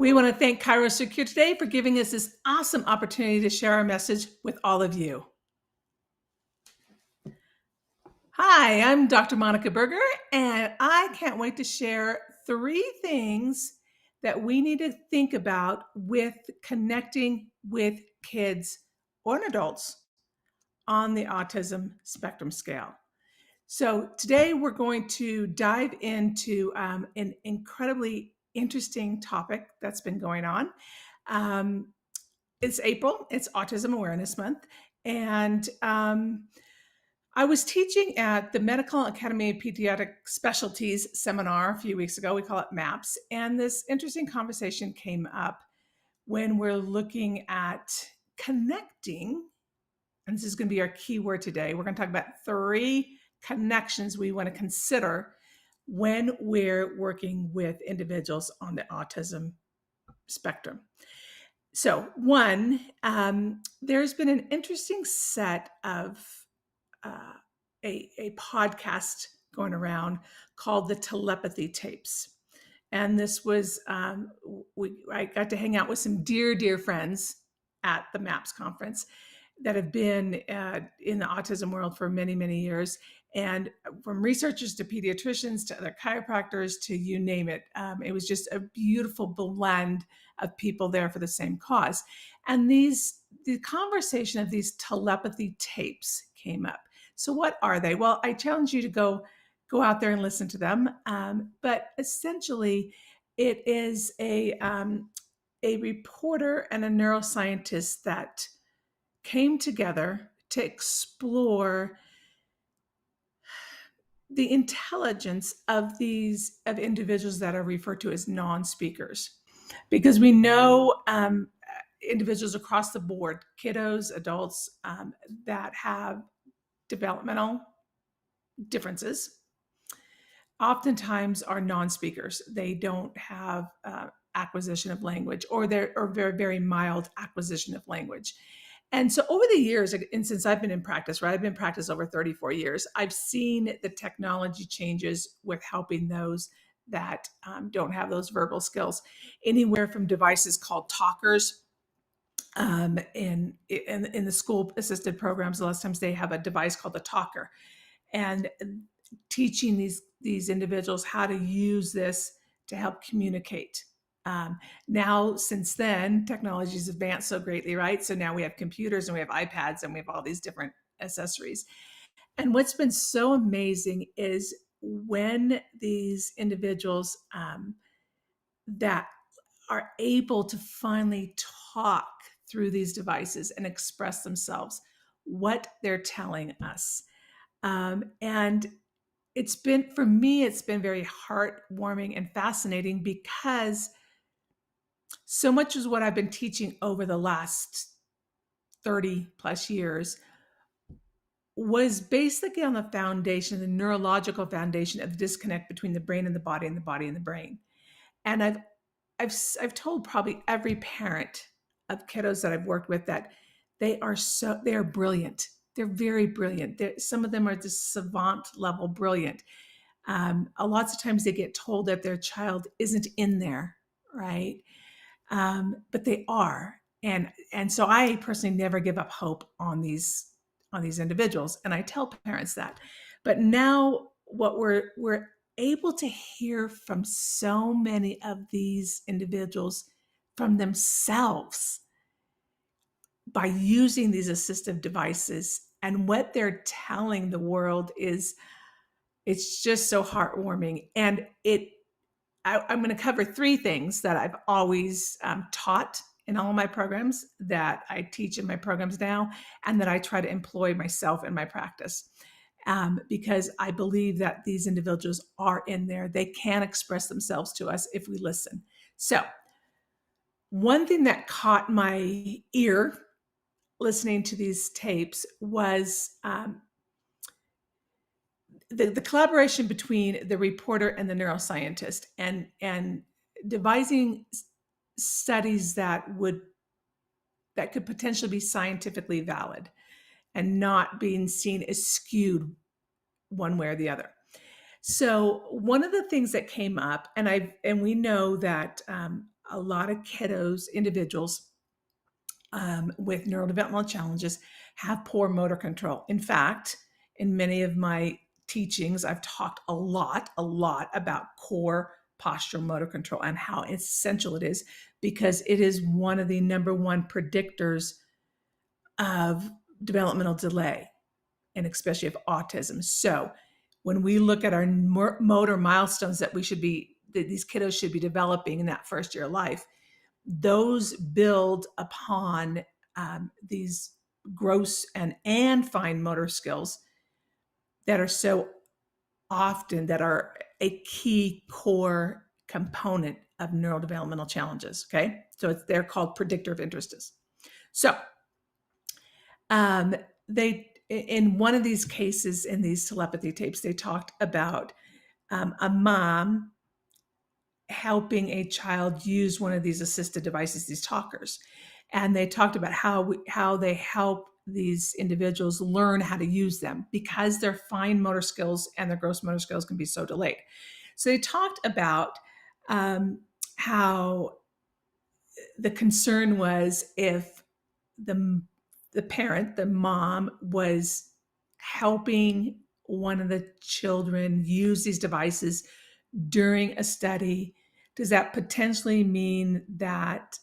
We want to thank Cairo Secure today for giving us this awesome opportunity to share our message with all of you. Hi, I'm Dr. Monica Berger, and I can't wait to share 3 things that we need to think about with connecting with kids or adults on the autism spectrum scale. So today we're going to dive into an incredibly interesting topic that's been going on. Um, it's April, it's Autism Awareness Month. And I was teaching at the Medical Academy of Pediatric Specialties seminar a few weeks ago. We call it MAPS. And this interesting conversation came up when we're looking at connecting. And this is going to be our key word today. We're going to talk about 3 connections we want to consider when we're working with individuals on the autism spectrum. So, one, there's been an interesting set of a podcast going around called the Telepathy Tapes. And this was, I got to hang out with some dear friends at the MAPS conference that have been in the autism world for many years. And from researchers to pediatricians to other chiropractors to you name it, it was just a beautiful blend of people there for the same cause. And the conversation of these telepathy tapes came up. So what are they? Well, I challenge you to go out there and listen to them. But essentially, it is a reporter and a neuroscientist that came together to explore the intelligence of individuals that are referred to as non-speakers, because we know individuals across the board, kiddos, adults, that have developmental differences, oftentimes are non-speakers. They don't have acquisition of language, or very mild acquisition of language. And so over the years, and since I've been in practice, right, I've been in practice over 34 years, I've seen the technology changes with helping those that don't have those verbal skills, anywhere from devices called talkers. In the school assisted programs, a lot of times they have a device called the talker, and teaching these individuals how to use this to help communicate. Now, since then, technology's advanced so greatly, right? So now we have computers and we have iPads and we have all these different accessories. And what's been so amazing is when these individuals that are able to finally talk through these devices and express themselves, what they're telling us. And it's been, for me, it's been very heartwarming and fascinating, because so much is what I've been teaching over the last 30 plus years was basically on the foundation, the neurological foundation of the disconnect between the brain and the body, and the body and the brain. And I've told probably every parent of kiddos that I've worked with that they are brilliant. They're very brilliant. Some of them are just savant level brilliant. Lots of times they get told that their child isn't in there, right? But they are, and so I personally never give up hope on these individuals, and I tell parents that. But now, what we're able to hear from so many of these individuals from themselves by using these assistive devices, and what they're telling the world is, it's just so heartwarming. And I'm going to cover 3 things that I've always taught in all of my programs, that I teach in my programs now, and that I try to employ myself in my practice, because I believe that these individuals are in there. They can express themselves to us if we listen. So one thing that caught my ear listening to these tapes was the collaboration between the reporter and the neuroscientist, and devising studies that could potentially be scientifically valid and not being seen as skewed one way or the other. So one of the things that came up, and we know that a lot of kiddos, individuals with neurodevelopmental challenges have poor motor control. In fact, in many of my teachings, I've talked a lot about core postural motor control and how essential it is, because it is one of the number one predictors of developmental delay, and especially of autism. So when we look at our motor milestones that these kiddos should be developing in that first year of life, those build upon these gross and fine motor skills that are so often that are a key core component of neurodevelopmental challenges. Okay, so they're called predictor of interests. So they, in one of these cases in these telepathy tapes, they talked about a mom helping a child use one of these assistive devices, these talkers. And they talked about how they help these individuals learn how to use them because their fine motor skills and their gross motor skills can be so delayed. So they talked about how the concern was if the parent, the mom, was helping one of the children use these devices during a study, does that potentially mean that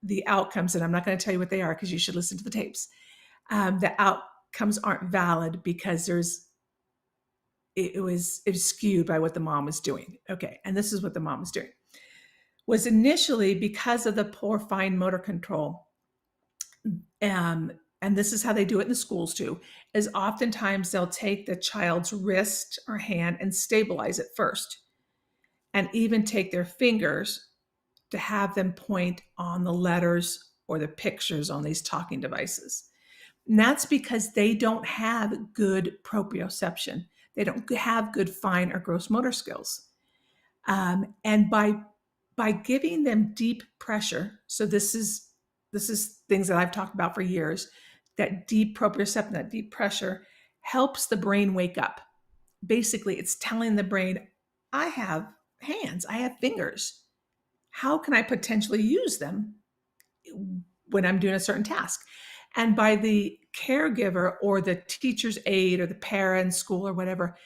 the outcomes, and I'm not going to tell you what they are because you should listen to the tapes, the outcomes aren't valid because it was skewed by what the mom was doing? Okay, and this is what the mom was doing. Was initially because of the poor fine motor control, and this is how they do it in the schools too, is oftentimes they'll take the child's wrist or hand and stabilize it first, and even take their fingers to have them point on the letters or the pictures on these talking devices. And that's because they don't have good proprioception. They don't have good fine or gross motor skills. And by giving them deep pressure, so this is things that I've talked about for years, that deep proprioception, that deep pressure helps the brain wake up. Basically, it's telling the brain, I have hands, I have fingers. How can I potentially use them when I'm doing a certain task? And by the caregiver or the teacher's aide or the parent, school or whatever,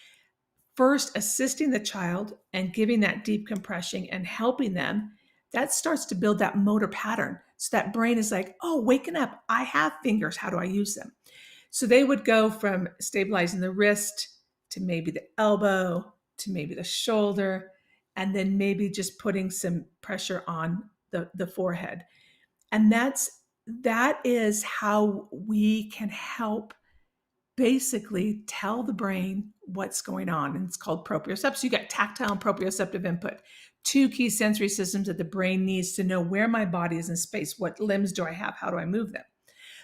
first assisting the child and giving that deep compression and helping them, that starts to build that motor pattern. So that brain is like, oh, waking up, I have fingers, how do I use them? So they would go from stabilizing the wrist to maybe the elbow to maybe the shoulder, and then maybe just putting some pressure on the forehead. And that is how we can help basically tell the brain what's going on. And it's called proprioception. So you got tactile and proprioceptive input, two key sensory systems that the brain needs to know where my body is in space. What limbs do I have? How do I move them?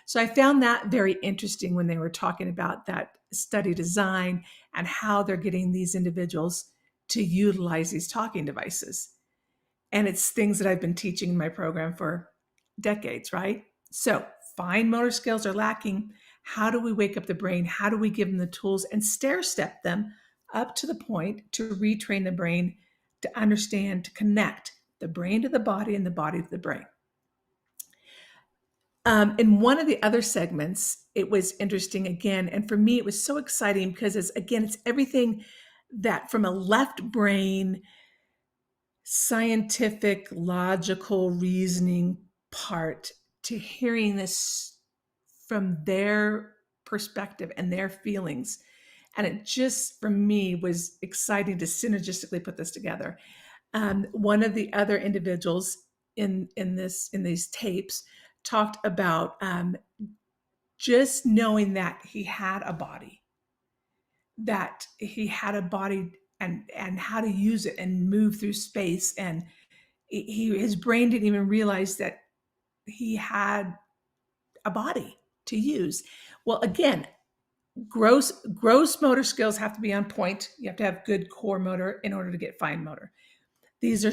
So I found that very interesting when they were talking about that study design and how they're getting these individuals to utilize these talking devices. And it's things that I've been teaching in my program for decades, right? So fine motor skills are lacking. How do we wake up the brain? How do we give them the tools and stair step them up to the point to retrain the brain to understand, to connect the brain to the body and the body to the brain? In one of the other segments, it was interesting again. And for me, it was so exciting because it's everything that from a left brain, scientific, logical reasoning part to hearing this from their perspective and their feelings. And it just, for me, was exciting to synergistically put this together. One of the other individuals in these tapes talked about just knowing that he had a body, and how to use it and move through space. And his brain didn't even realize that he had a body to use. Well, again, gross motor skills have to be on point. You have to have good core motor in order to get fine motor. These are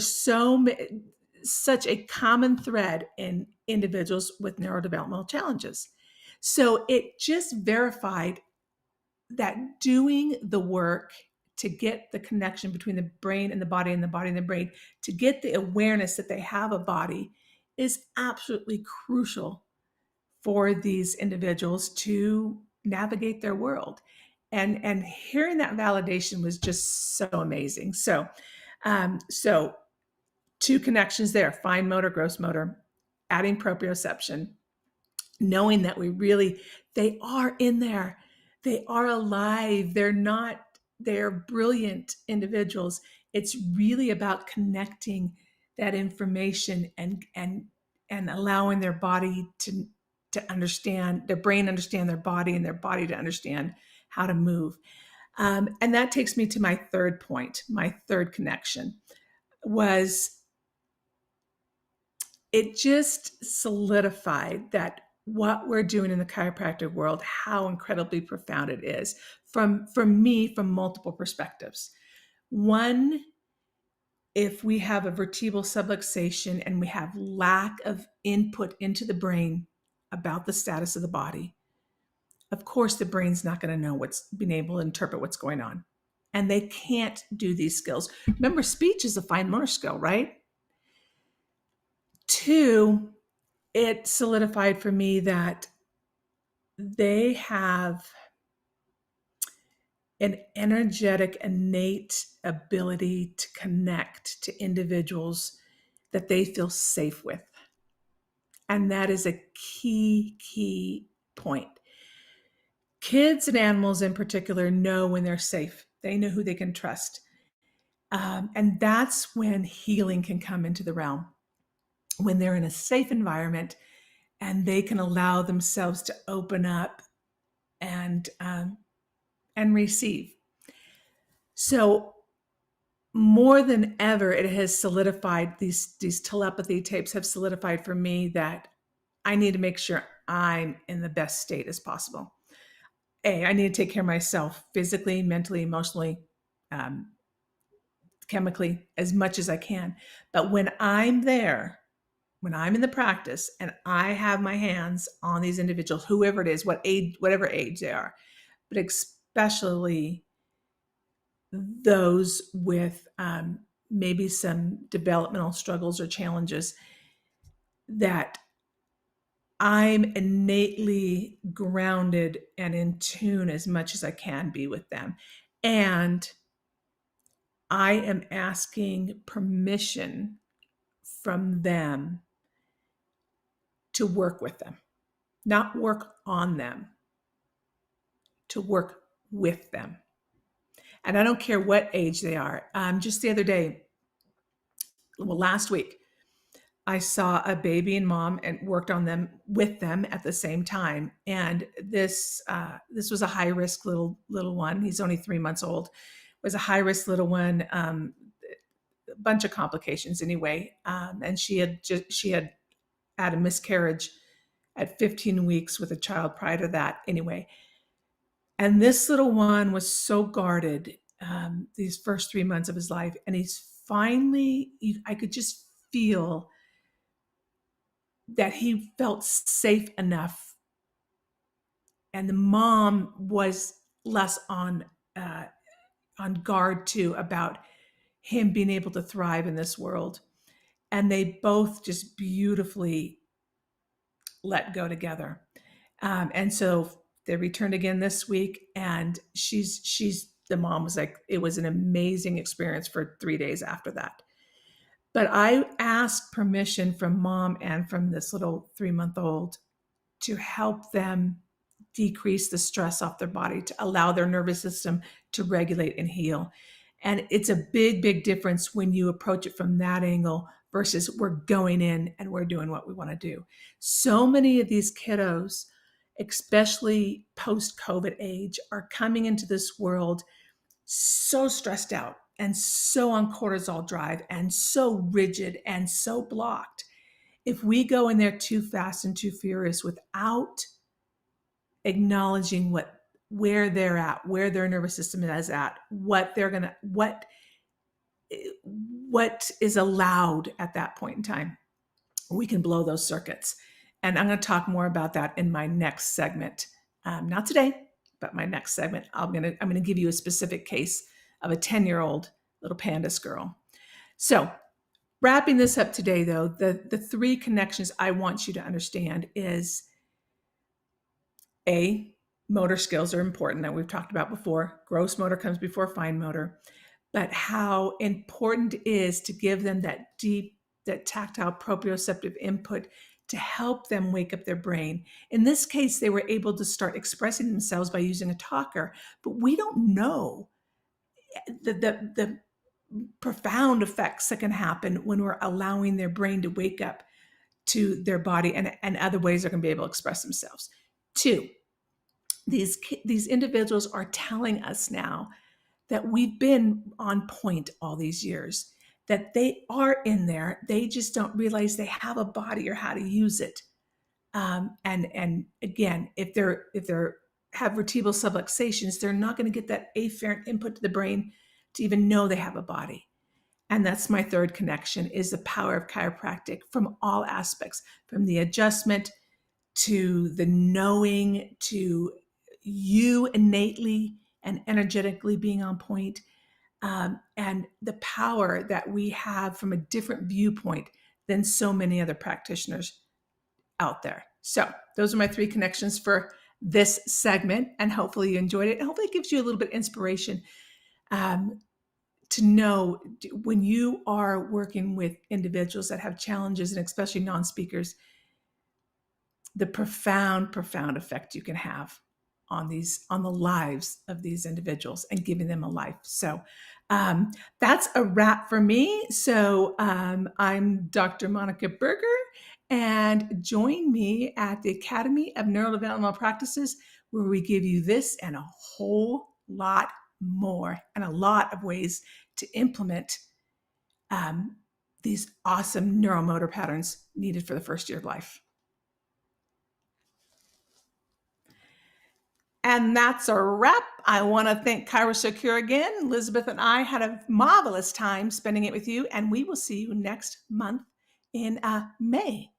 such a common thread in individuals with neurodevelopmental challenges. So it just verified that doing the work, to get the connection between the brain and the body and the body and the brain, to get the awareness that they have a body, is absolutely crucial for these individuals to navigate their world. And hearing that validation was just so amazing. So 2 connections there: fine motor, gross motor, adding proprioception, knowing that they are in there, they are alive, they're brilliant individuals. It's really about connecting that information and allowing their body to understand, their brain understand their body, and their body to understand how to move. And that takes me to my third point. My third connection was, it just solidified that what we're doing in the chiropractic world, how incredibly profound it is from me, from multiple perspectives. One, if we have a vertebral subluxation and we have lack of input into the brain about the status of the body, of course the brain's not going to know being able to interpret what's going on. And they can't do these skills. Remember, speech is a fine motor skill, right? 2, it solidified for me that they have an energetic, innate ability to connect to individuals that they feel safe with. And that is a key point. Kids and animals in particular know when they're safe. They know who they can trust. And that's when healing can come into the realm. When they're in a safe environment and they can allow themselves to open up and receive. So more than ever, it has solidified, these telepathy tapes have solidified for me that I need to make sure I'm in the best state as possible. I need to take care of myself physically, mentally, emotionally, chemically, as much as I can. But when I'm there, when I'm in the practice and I have my hands on these individuals, whoever it is, whatever age they are, but especially those with maybe some developmental struggles or challenges, that I'm innately grounded and in tune as much as I can be with them. And I am asking permission from them to work with them, not work on them, to work with them. And I don't care what age they are. Just the other day, last week, I saw a baby and mom and worked on them with them at the same time. And this was a high risk little one. He's only 3 months old. It was a high risk little one. A bunch of complications anyway. And she had had a miscarriage at 15 weeks with a child prior to that anyway. And this little one was so guarded these first 3 months of his life. And he's finally, I could just feel that he felt safe enough. And the mom was less on guard too about him being able to thrive in this world. And they both just beautifully let go together. And so they returned again this week, and the mom was like, it was an amazing experience for 3 days after that. But I asked permission from mom and from this little 3-month-old to help them decrease the stress off their body, to allow their nervous system to regulate and heal. And it's a big difference when you approach it from that angle versus we're going in and we're doing what we want to do. So many of these kiddos, especially post-COVID age, are coming into this world so stressed out and so on cortisol drive and so rigid and so blocked. If we go in there too fast and too furious without acknowledging where they're at, where their nervous system is at, what is allowed at that point in time, we can blow those circuits. And I'm going to talk more about that in my next segment. Not today, but my next segment. I'm going to give you a specific case of a 10-year-old little pandas girl. So wrapping this up today, though, the three connections I want you to understand is A, motor skills are important that we've talked about before. Gross motor comes before fine motor, but how important it is to give them that deep, that tactile proprioceptive input to help them wake up their brain. In this case, they were able to start expressing themselves by using a talker, but we don't know the profound effects that can happen when we're allowing their brain to wake up to their body and other ways they're going to be able to express themselves. Two, these individuals are telling us now that we've been on point all these years, that they are in there. They just don't realize they have a body or how to use it. And again, if they're have vertebral subluxations, they're not going to get that afferent input to the brain to even know they have a body. And that's my third connection, is the power of chiropractic from all aspects, from the adjustment to the knowing, to you innately and energetically being on point, and the power that we have from a different viewpoint than so many other practitioners out there. So those are my three connections for this segment, and hopefully you enjoyed it. And hopefully it gives you a little bit of inspiration to know when you are working with individuals that have challenges, and especially non-speakers, the profound effect you can have on the lives of these individuals and giving them a life. So that's a wrap for me. So I'm Dr. Monica Berger, and join me at the Academy of Neurodevelopmental Practices, where we give you this and a whole lot more, and a lot of ways to implement these awesome neuromotor patterns needed for the first year of life. And that's a wrap. I want to thank ChiroSecure again. Elizabeth and I had a marvelous time spending it with you, and we will see you next month in May.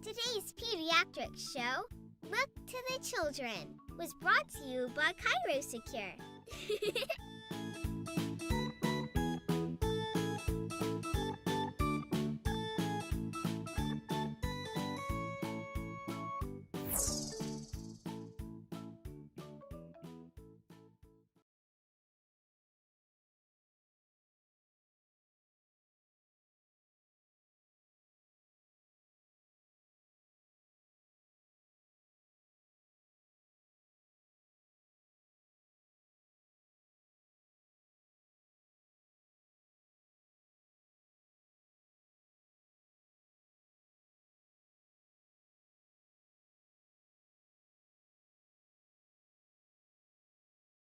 Today's pediatric show, Look to the Children, was brought to you by ChiroSecure.